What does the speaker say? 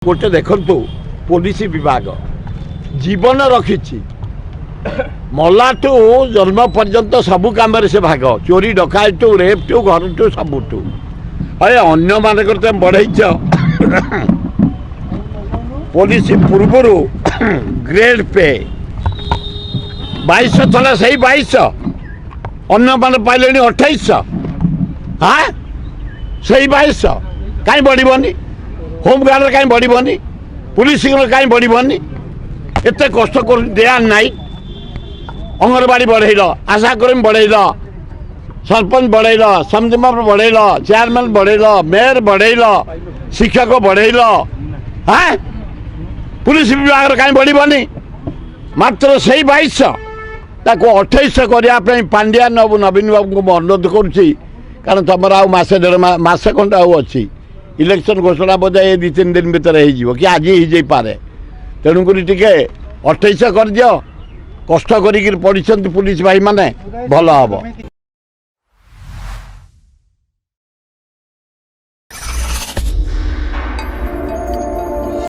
गोटे देखु पुलिस विभाग जीवन रखी मलाठू जन्म पर्यंत सबू कम से भाग चोरी डकायतु रेपटू घर टू सबुठू अरे अन्य मानक बढ़ई पुलिस पूर्वर ग्रेड पे 2200 था से 2200 अन्य मान पाइले 2800 हाँ से 2200 कहीं बढ़नी होमगार्ड कहीं बढ़नी पुलिस कहीं बढ़नी एत कष्ट कर दिया नाई अंगनवाड़ी बढ़ेल आशाकर्मी बढ़ेल सरपंच बढ़ेल समिति मेंबर बढ़ेल चेयरमैन बढ़ेल मेयर बढ़ेल शिक्षक बढ़ेल हाँ पुलिस विभाग कहीं बढ़नी मात्र से 2200 ताको 2800 करने पांड्यान और नवीन बाबू को अनुरोध करुच्ची कारण तुम आसे डेढ़ मसे खंड अच्छी इलेक्शन घोषणा बोधे ये 2-3 दिन भितर हो कि आज ही पारे तेणुक 2800 कर दियो कष्ट कर पढ़ी पुलिस भाई माने भल हम।